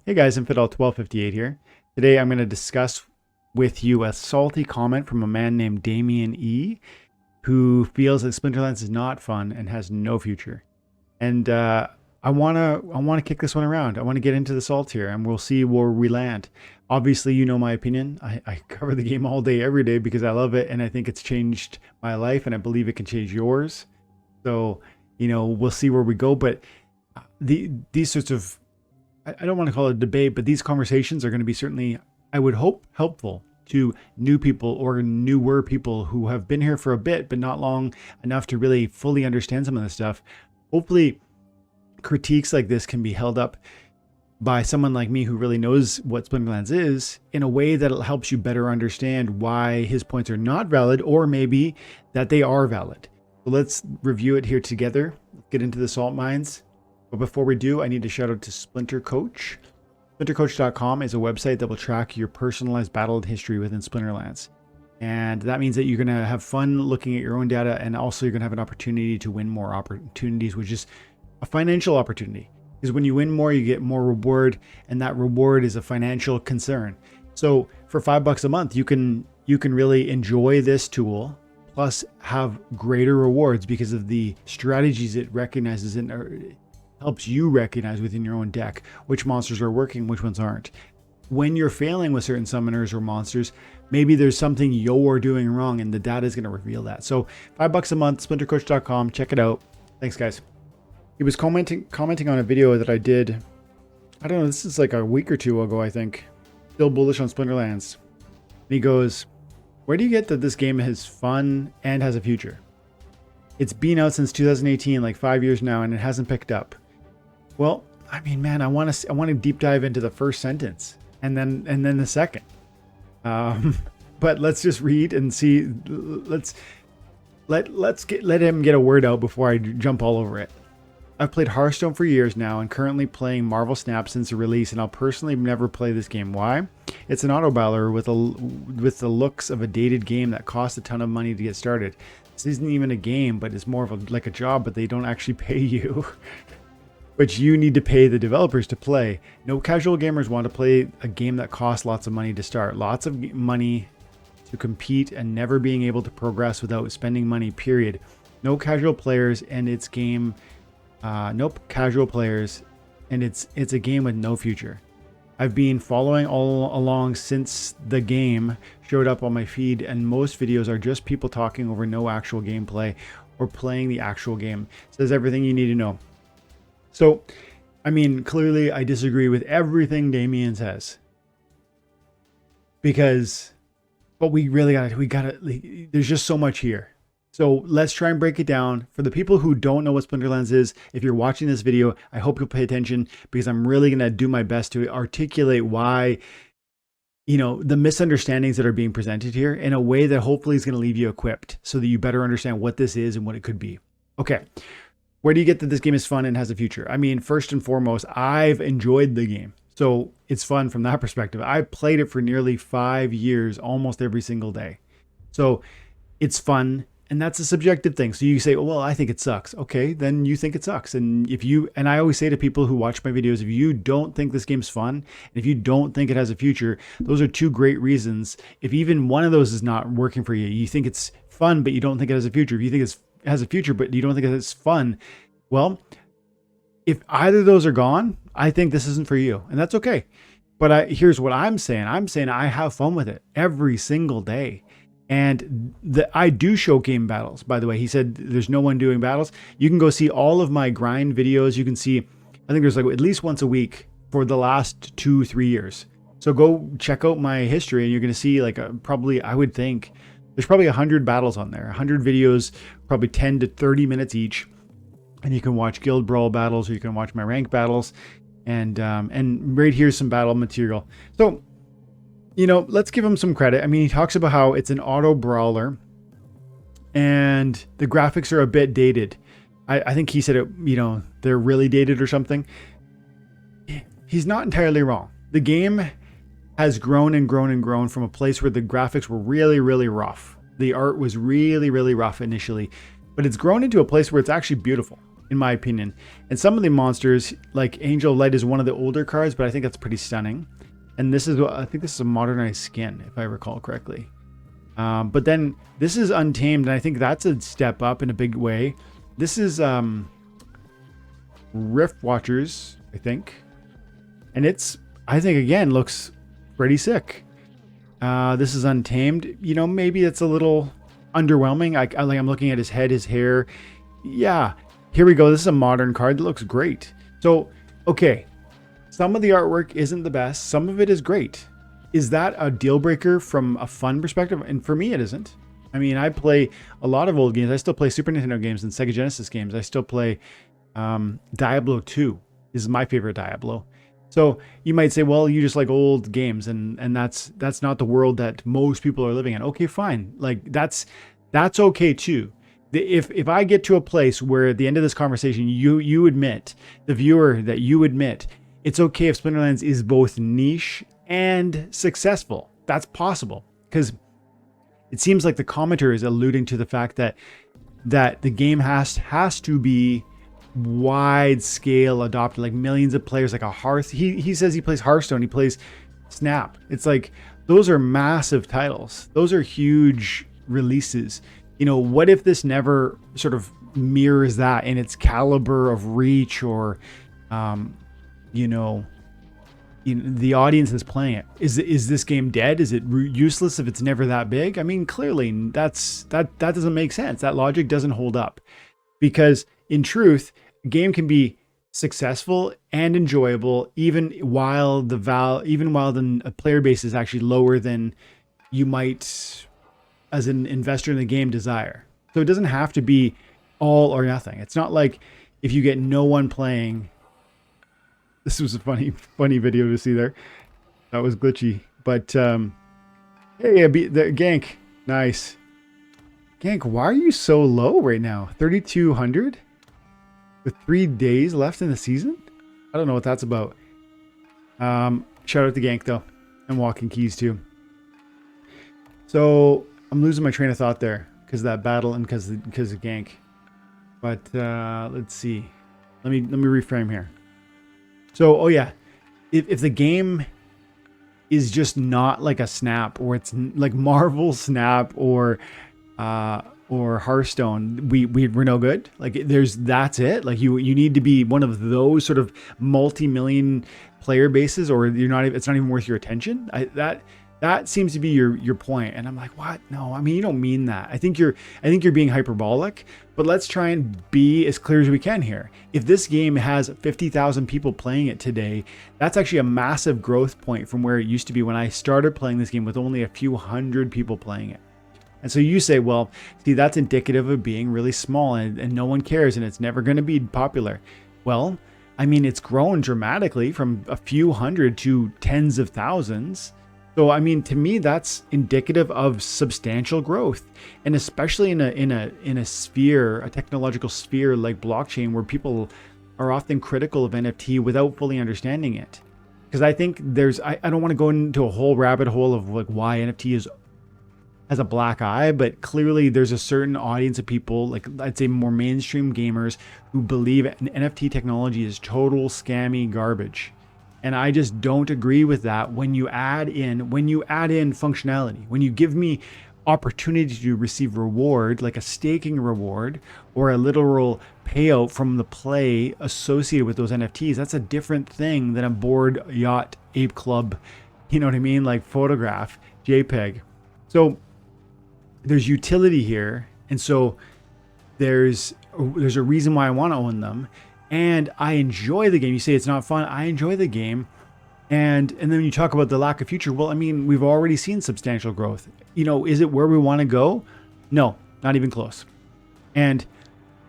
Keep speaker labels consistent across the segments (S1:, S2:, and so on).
S1: Hey guys, Infidel1258 here. Today I'm going to discuss with you a salty comment from a man named Damien E, who feels that Splinterlands is not fun and has no future. And I want to kick this one around. I want to get into the salt here, and we'll see where we land. Obviously, you know my opinion. I cover the game all day, every day because I love it, and I think it's changed my life, and I believe it can change yours. So, we'll see where we go. But these sorts of, I don't want to call it a debate, but these conversations are going to be certainly, I would hope, helpful to new people or newer people who have been here for a bit, but not long enough to really fully understand some of this stuff. Hopefully, critiques like this can be held up by someone like me who really knows what Splinterlands is in a way that helps you better understand why his points are not valid, or maybe that they are valid. So let's review it here together. Let's get into the salt mines. But before we do, I need to shout out to SplinterCoach. SplinterCoach.com is a website that will track your personalized battle history within Splinterlands. And that means that you're going to have fun looking at your own data, and also you're going to have an opportunity to win more opportunities, which is a financial opportunity. Because when you win more, you get more reward, and that reward is a financial concern. So for $5 a month, you can really enjoy this tool, plus have greater rewards because of the strategies it recognizes and helps you recognize within your own deck which monsters are working, which ones aren't. When you're failing with certain summoners or monsters, maybe there's something you're doing wrong, and the data is going to reveal that. So $5 a month, splintercoach.com, check it out. Thanks, guys. He was commenting on a video that I did, I don't know, this is like a week or two ago, I think. Still bullish on Splinterlands. And he goes, where do you get that this game is fun and has a future? It's been out since 2018, like 5 years now, and it hasn't picked up. Well, I mean, man, I want to deep dive into the first sentence and then the second. But let's just read and see. Let him get a word out before I jump all over it. I've played Hearthstone for years now and currently playing Marvel Snap since the release, and I'll personally never play this game. Why? It's an auto battler with the looks of a dated game that costs a ton of money to get started. This isn't even a game, but it's more of like a job, but they don't actually pay you. Which you need to pay the developers to play. No casual gamers want to play a game that costs lots of money to start. Lots of money to compete and never being able to progress without spending money, period. No casual players and it's game. Nope, casual players and it's a game with no future. I've been following all along since the game showed up on my feed, and most videos are just people talking over no actual gameplay or playing the actual game. Says everything you need to know. So, I mean, clearly I disagree with everything Damien says. But we gotta, there's just so much here. So let's try and break it down. For the people who don't know what Splinterlands is, if you're watching this video, I hope you'll pay attention, because I'm really gonna do my best to articulate why, the misunderstandings that are being presented here in a way that hopefully is gonna leave you equipped so that you better understand what this is and what it could be. Okay. Where do you get that this game is fun and has a future? I mean, first and foremost, I've enjoyed the game. So it's fun from that perspective. I played it for nearly 5 years, almost every single day. So it's fun, and that's a subjective thing. So you say, well, I think it sucks. Okay, then you think it sucks. And I always say to people who watch my videos, if you don't think this game's fun, and if you don't think it has a future, those are two great reasons. If even one of those is not working for you, you think it's fun, but you don't think it has a future. If you think it has a future, but you don't think it's fun, well, if either of those are gone, I think this isn't for you, and that's okay. But here's what I'm saying. I'm saying I have fun with it every single day. And I do show game battles, by the way. He said there's no one doing battles. You can go see all of my grind videos. You can see, I think there's like at least once a week for the last 2-3 years. So go check out my history, and you're going to see like probably, I would think, there's probably 100 battles on there, 100 videos, probably 10 to 30 minutes each. And you can watch guild brawl battles, or you can watch my rank battles, and right here's some battle material. So, let's give him some credit. I mean, he talks about how it's an auto brawler, and the graphics are a bit dated. I think he said it, they're really dated or something. He's not entirely wrong. The game has grown and grown and grown from a place where the graphics were really, really rough. The art was really, really rough initially, but it's grown into a place where it's actually beautiful. in my opinion. And some of the monsters, like Angel of Light is one of the older cards, but I think that's pretty stunning. And this is, I think this is a modernized skin, if I recall correctly. But then this is Untamed, and I think that's a step up in a big way. This is Rift Watchers, I think. And it's, I think, again, looks pretty sick. This is Untamed. You know, maybe it's a little underwhelming. I'm looking at his head, his hair. Yeah, here we go. This is a modern card that looks great. So, okay, some of the artwork isn't the best. Some of it is great. Is that a deal breaker from a fun perspective? And for me, it isn't. I mean, I play a lot of old games. I still play Super Nintendo games and Sega Genesis games. I still play Diablo 2 is my favorite Diablo. So you might say, well, you just like old games, and that's not the world that most people are living in. Okay, fine. Like that's okay too. If I get to a place where at the end of this conversation, you admit, the viewer, that you admit it's okay if Splinterlands is both niche and successful. That's possible, because it seems like the commenter is alluding to the fact that the game has to be wide scale adopted, like millions of players, like a Hearth. He says he plays Hearthstone, he plays Snap. It's like those are massive titles. Those are huge releases. You know, what if this never sort of mirrors that in its caliber of reach, or you know, the audience is playing it? Is this game dead? Is it useless if it's never that big? I mean, clearly that doesn't make sense. That logic doesn't hold up, because in truth, a game can be successful and enjoyable even while the player base is actually lower than you might, as an investor in the game, desire. So it doesn't have to be all or nothing. It's not like if you get no one playing. This was a funny video to see there. That was glitchy. But hey, the gank. Nice. Gank, why are you so low right now? 3,200? With 3 days left in the season? I don't know what that's about. Shout out to Gank, though. And Walking Keys, too. So, I'm losing my train of thought there because of that battle and because of Gank. But let's see. Let me reframe here. So, oh yeah, if the game is just not like a Snap, or it's like Marvel Snap or Hearthstone, we're no good. Like that's it. Like you need to be one of those sort of multi-million player bases, or it's not even worth your attention. That seems to be your point. And I'm like, what? No, I mean, you don't mean that. I think you're being hyperbolic, but let's try and be as clear as we can here. If this game has 50,000 people playing it today, that's actually a massive growth point from where it used to be when I started playing this game with only a few hundred people playing it. And so you say, well, see, that's indicative of being really small and no one cares and it's never going to be popular. Well, I mean, it's grown dramatically from a few hundred to tens of thousands. So, I mean, to me, that's indicative of substantial growth, and especially in a sphere, a technological sphere like blockchain, where people are often critical of NFT without fully understanding it. Because I think I don't want to go into a whole rabbit hole of like why NFT has a black eye, but clearly there's a certain audience of people, like I'd say more mainstream gamers, who believe NFT technology is total scammy garbage. And I just don't agree with that when you add in functionality, when you give me opportunity to receive reward, like a staking reward or a literal payout from the play associated with those NFTs. That's a different thing than a board, yacht, ape club, you know what I mean? Like photograph, JPEG. So there's utility here. And so there's a reason why I want to own them. And I enjoy the game. You say it's not fun. I enjoy the game. And then you talk about the lack of future. Well, I mean, we've already seen substantial growth. You know, is it where we want to go? No, not even close. And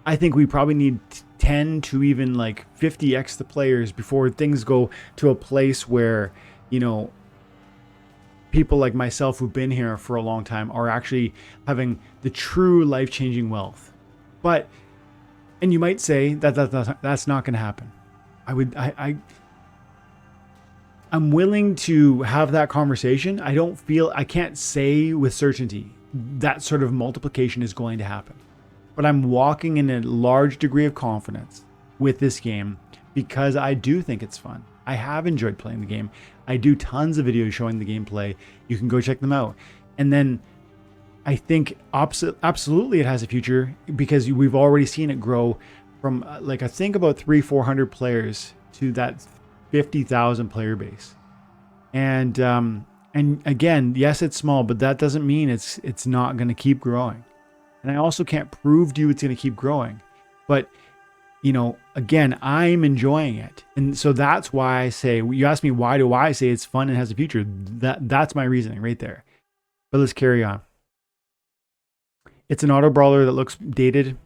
S1: I think we probably need 10 to even like 50x the players before things go to a place where, you know, people like myself who've been here for a long time are actually having the true life-changing wealth. And you might say that that's not going to happen. I'm willing to have that conversation. I can't say with certainty that sort of multiplication is going to happen. but I'm walking in a large degree of confidence with this game because I do think it's fun. I have enjoyed playing the game. I do tons of videos showing the gameplay. You can go check them out. And then I think absolutely it has a future because we've already seen it grow from like I think about 300-400 players to that 50,000 player base. And again, yes, it's small, but that doesn't mean it's not going to keep growing. And I also can't prove to you it's going to keep growing. But you know, again, I'm enjoying it. And so that's why I say, you ask me, why do I say it's fun and has a future? That's my reasoning right there. But let's carry on. It's an auto brawler that looks dated.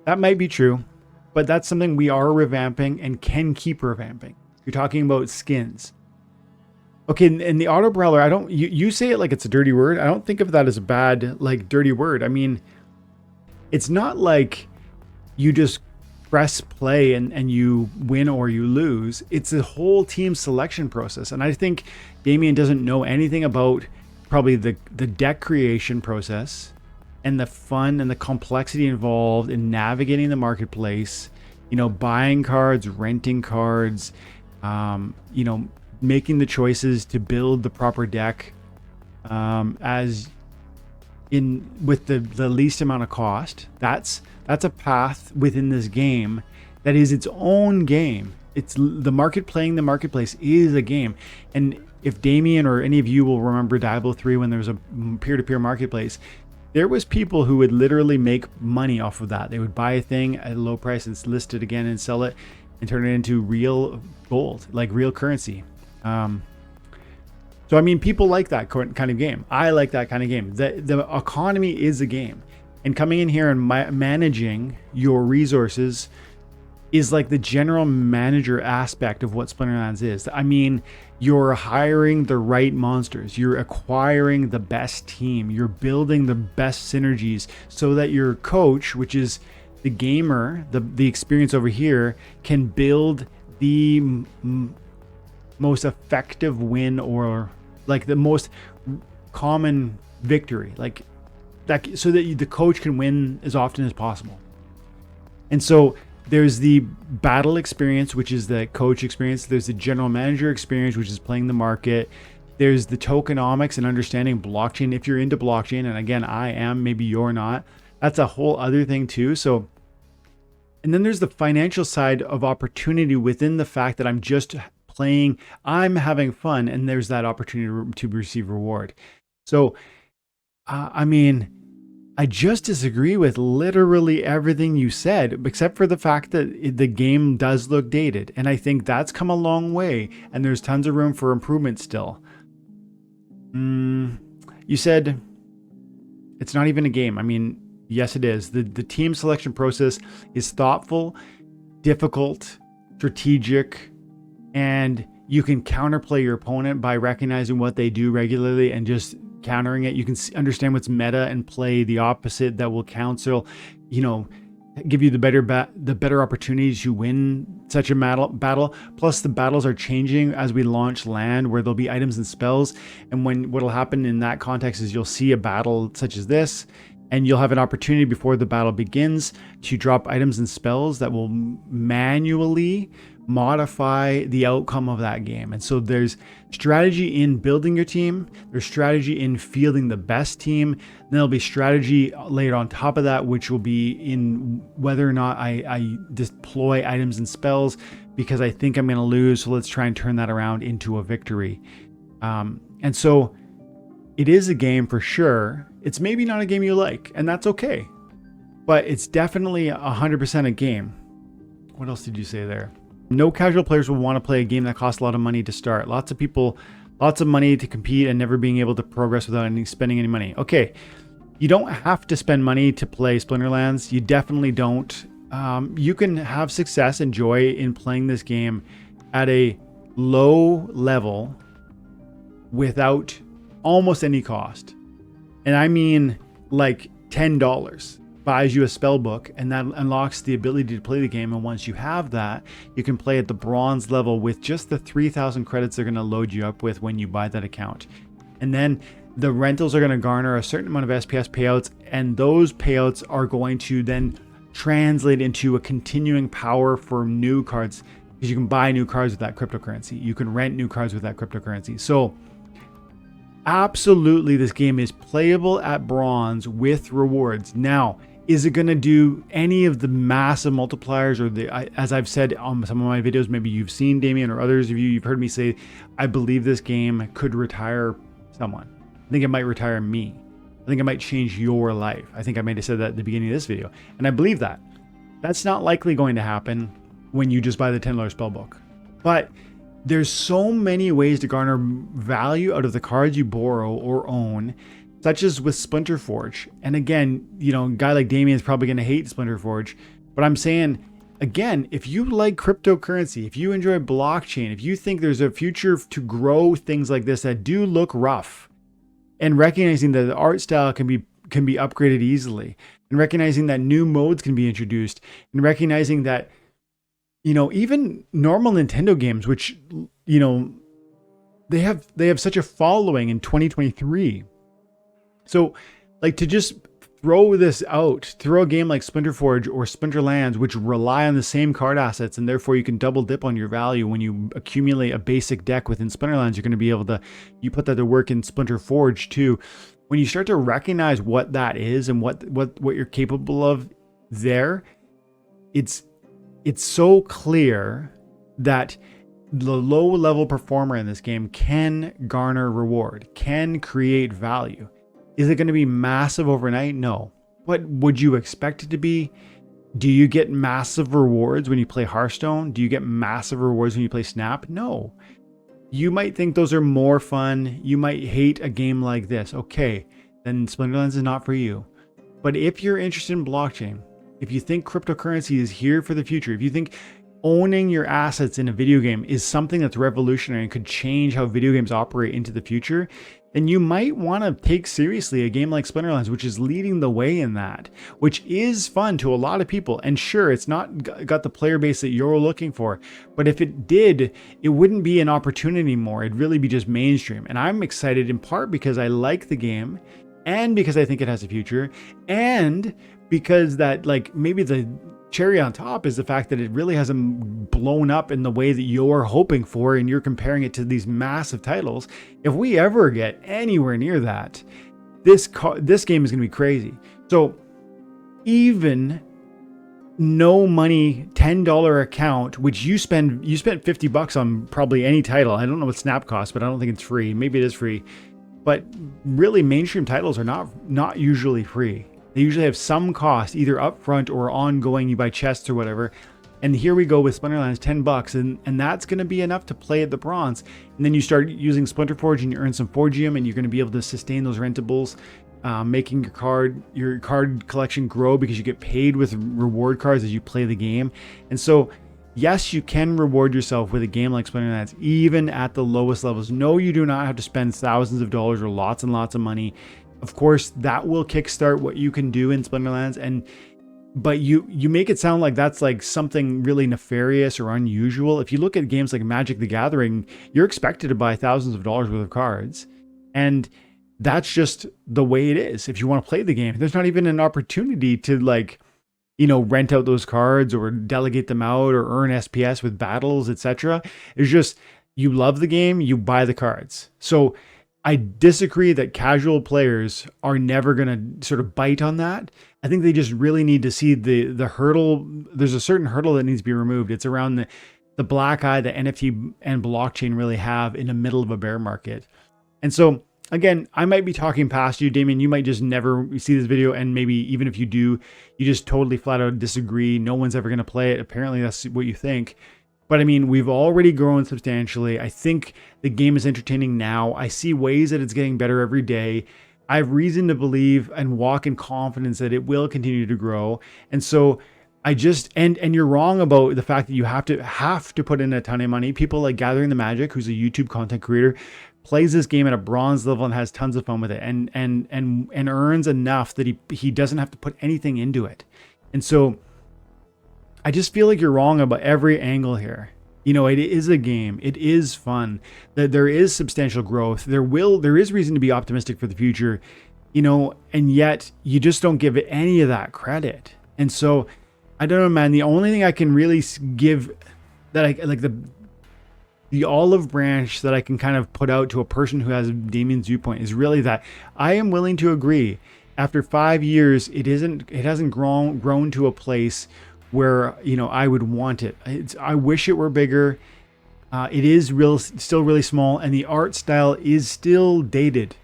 S1: That might be true, but that's something we are revamping and can keep revamping. You're talking about skins. Okay, and the auto brawler, you say it like it's a dirty word. I don't think of that as a bad, like, dirty word. I mean, it's not like you just press play and you win or you lose. It's a whole team selection process. And I think Damien doesn't know anything about probably the deck creation process and the fun and the complexity involved in navigating the marketplace, you know, buying cards, renting cards, you know, making the choices to build the proper deck with the least amount of cost. That's a path within this game that is its own game. It's the playing the marketplace is a game. And if Damien or any of you will remember Diablo 3 when there was a peer-to-peer marketplace, there was people who would literally make money off of that. They would buy a thing at a low price and list it again and sell it and turn it into real gold, like real currency. So I mean, people like that kind of game. I like that kind of game. The economy is a game, and coming in here and managing your resources is like the general manager aspect of what Splinterlands is. I mean, you're hiring the right monsters, you're acquiring the best team, you're building the best synergies so that your coach, which is the gamer, the experience over here, can build the most effective win, or like the most common victory, like that, so that the coach can win as often as possible. And so there's the battle experience, which is the coach experience. There's the general manager experience, which is playing the market. There's the tokenomics and understanding blockchain. If you're into blockchain, and again, I am, maybe you're not, that's a whole other thing too. So, and then there's the financial side of opportunity within the fact that I'm just playing, I'm having fun, and there's that opportunity to receive reward. So, I mean, I just disagree with literally everything you said, except for the fact that the game does look dated. And I think that's come a long way, and there's tons of room for improvement still. You said it's not even a game. I mean, yes, it is. The team selection process is thoughtful, difficult, strategic, and you can counterplay your opponent by recognizing what they do regularly and just countering it. You can understand what's meta and play the opposite that will counsel, you know, give you the better opportunities to win such a battle. Plus the battles are changing as we launch land, where there'll be items and spells. And what'll happen in that context is you'll see a battle such as this, and you'll have an opportunity before the battle begins to drop items and spells that will manually modify the outcome of that game. And so there's strategy in building your team, there's strategy in fielding the best team, then there'll be strategy layered on top of that, which will be in whether or not I deploy items and spells because I think I'm going to lose, so let's try and turn that around into a victory. And so it is a game for sure. It's maybe not a game you like, and that's okay, but it's definitely 100% a game. What else did you say there? No casual players will want to play a game that costs a lot of money to start. Lots of people, lots of money to compete and never being able to progress without spending any money. Okay, you don't have to spend money to play Splinterlands. You definitely don't. You can have success and joy in playing this game at a low level without almost any cost. And I mean like $10. Buys you a spell book, and that unlocks the ability to play the game. And once you have that, you can play at the bronze level with just the 3,000 credits they're going to load you up with when you buy that account. And then the rentals are going to garner a certain amount of SPS payouts, and those payouts are going to then translate into a continuing power for new cards, because you can buy new cards with that cryptocurrency. You can rent new cards with that cryptocurrency. So absolutely, this game is playable at bronze with rewards. Now, is it going to do any of the massive multipliers, or as I've said on some of my videos, maybe you've seen, Damien, or others of you, you've heard me say, I believe this game could retire someone. I think it might retire me. I think it might change your life. I think I might have said that at the beginning of this video. And I believe that. That's not likely going to happen when you just buy the $10 spellbook. But there's so many ways to garner value out of the cards you borrow or own, such as with Splinterforge. And again, you know, a guy like Damien is probably going to hate Splinterforge. But I'm saying, again, if you like cryptocurrency, if you enjoy blockchain, if you think there's a future to grow things like this that do look rough, and recognizing that the art style can be upgraded easily, and recognizing that new modes can be introduced, and recognizing that, you know, even normal Nintendo games, which, you know, they have such a following in 2023. So, like, to just throw this out, throw a game like Splinterforge or Splinterlands, which rely on the same card assets, and therefore you can double dip on your value when you accumulate a basic deck within Splinterlands. You're going to be able to, you put that to work in Splinterforge too. When you start to recognize what that is and what you're capable of there, it's so clear that the low level performer in this game can garner reward, can create value. Is it going to be massive overnight? No. But would you expect it to be? Do you get massive rewards when you play Hearthstone? Do you get massive rewards when you play Snap? No. You might think those are more fun. You might hate a game like this. Okay, then Splinterlands is not for you. But if you're interested in blockchain, if you think cryptocurrency is here for the future, if you think owning your assets in a video game is something that's revolutionary and could change how video games operate into the future, then you might want to take seriously a game like Splinterlands, which is leading the way in that, which is fun to a lot of people. And sure, it's not got the player base that you're looking for, but if it did, it wouldn't be an opportunity anymore. It'd really be just mainstream. And I'm excited in part because I like the game, and because I think it has a future, and because that, like, maybe the cherry on top is the fact that it really hasn't blown up in the way that you're hoping for, and you're comparing it to these massive titles. If we ever get anywhere near that, this game is going to be crazy. So even no money $10 account, which you spent $50 on probably any title. I don't know what Snap costs, but I don't think it's free. Maybe it is free, but really mainstream titles are not usually free. They usually have some cost, either upfront or ongoing. You buy chests or whatever. And here we go with Splinterlands, $10, and that's going to be enough to play at the bronze. And then you start using Splinterforge and you earn some Forgium, and you're going to be able to sustain those rentables, making your card collection grow because you get paid with reward cards as you play the game. And so, yes, you can reward yourself with a game like Splinterlands, even at the lowest levels. No, you do not have to spend thousands of dollars or lots and lots of money. Of course, that will kickstart what you can do in Splinterlands, but you make it sound like that's like something really nefarious or unusual. If you look at games like Magic the Gathering, you're expected to buy thousands of dollars worth of cards, and that's just the way it is. If you want to play the game, there's not even an opportunity to, like, you know, rent out those cards or delegate them out or earn SPS with battles, etc. It's just, you love the game, you buy the cards. So I disagree that casual players are never going to sort of bite on that. I think they just really need to see the hurdle. There's a certain hurdle that needs to be removed. It's around the black eye that NFT and blockchain really have in the middle of a bear market. And so, again, I might be talking past you, Damien. You might just never see this video, and maybe even if you do, you just totally flat out disagree. No one's ever going to play it. Apparently, that's what you think. But I mean, we've already grown substantially. I think the game is entertaining now. I see ways that it's getting better every day. I have reason to believe and walk in confidence that it will continue to grow. And so I just, and you're wrong about the fact that you have to put in a ton of money. People like Gathering the Magic, who's a YouTube content creator, plays this game at a bronze level and has tons of fun with it, and earns enough that he doesn't have to put anything into it. And so I just feel like you're wrong about every angle here. You know, it is a game. It is fun. That there is substantial growth. There is reason to be optimistic for the future, you know, and yet you just don't give it any of that credit. And so I don't know, man. The only thing I can really give that I like the olive branch that I can kind of put out to a person who has Damien's viewpoint is really that I am willing to agree. After 5 years, it hasn't grown to a place where, you know, I would want it. I wish it were bigger. It is still really small, and the art style is still dated,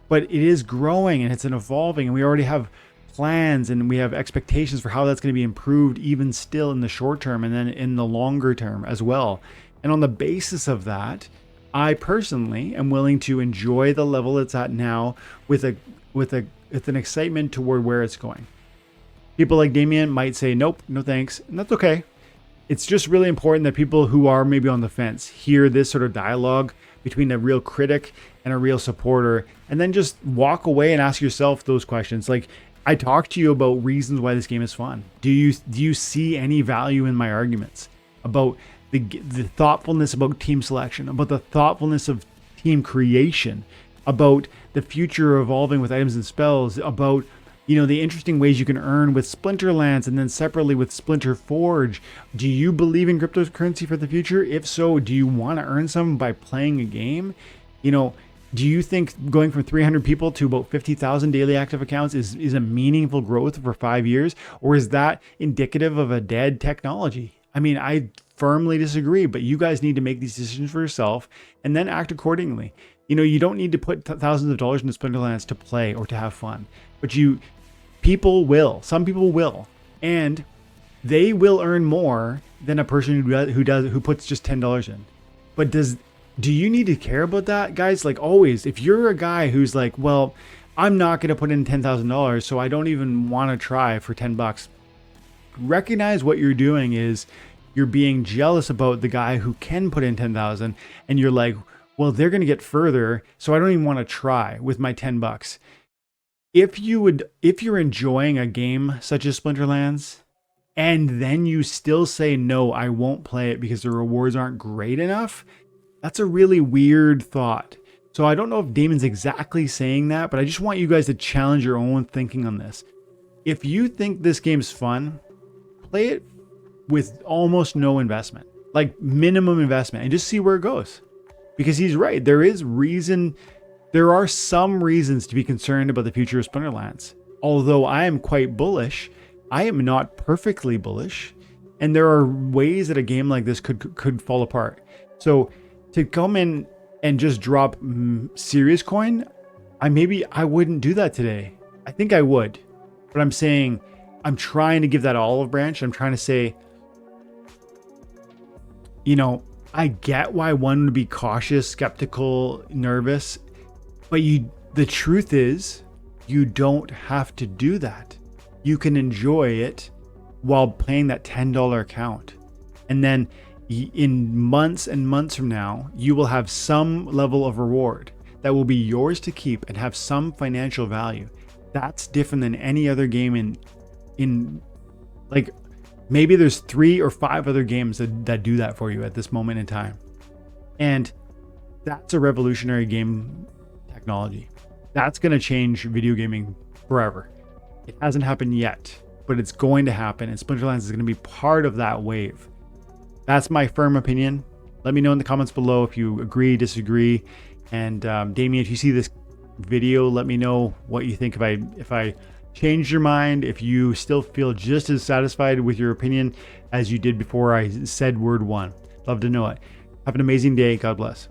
S1: but it is growing and it's evolving, and we already have plans and we have expectations for how that's going to be improved, even still in the short term and then in the longer term as well. And on the basis of that, I personally am willing to enjoy the level it's at now with an excitement toward where it's going. People like Damien might say, nope, no thanks, and that's okay. It's just really important that people who are maybe on the fence hear this sort of dialogue between a real critic and a real supporter, and then just walk away and ask yourself those questions. Like, I talked to you about reasons why this game is fun. Do you see any value in my arguments about the thoughtfulness about team selection, about the thoughtfulness of team creation, about the future evolving with items and spells, about, you know, the interesting ways you can earn with Splinterlands and then separately with Splinter Forge? Do you believe in cryptocurrency for the future? If so, do you want to earn some by playing a game? You know, do you think going from 300 people to about 50,000 daily active accounts is a meaningful growth for 5 years? Or is that indicative of a dead technology? I mean, I firmly disagree, but you guys need to make these decisions for yourself and then act accordingly. You know, you don't need to put thousands of dollars into Splinterlands to play or to have fun, but some people will, and they will earn more than a person who puts just $10 in. But do you need to care about that, guys? Like, always, if you're a guy who's like, well, I'm not going to put in $10,000, so I don't even want to try for $10. Recognize what you're doing is you're being jealous about the guy who can put in 10,000, and you're like, well, they're going to get further, so I don't even want to try with my $10. If you're enjoying a game such as Splinterlands, and then you still say, no, I won't play it because the rewards aren't great enough, that's a really weird thought. So I don't know if Damon's exactly saying that, but I just want you guys to challenge your own thinking on this. If you think this game's fun, play it with almost no investment, like minimum investment, and just see where it goes. Because he's right. There are some reasons to be concerned about the future of Splinterlands. Although I am quite bullish, I am not perfectly bullish, and there are ways that a game like this could fall apart. So to come in and just drop serious coin, I wouldn't do that today. I think I would, but I'm saying I'm trying to give that olive branch. I'm trying to say, you know, I get why one would be cautious, skeptical, nervous, but the truth is, you don't have to do that. You can enjoy it while playing that $10 account. And then in months and months from now, you will have some level of reward that will be yours to keep and have some financial value. That's different than any other game in like, maybe there's 3 or 5 other games that do that for you at this moment in time. And that's a revolutionary game technology. That's going to change video gaming forever. It hasn't happened yet, but it's going to happen, and Splinterlands is going to be part of that wave. That's my firm opinion. Let me know in the comments below if you agree, disagree. And Damien, if you see this video, let me know what you think. If I changed your mind, if you still feel just as satisfied with your opinion as you did before I said word 1. Love to know it. Have an amazing day. God bless.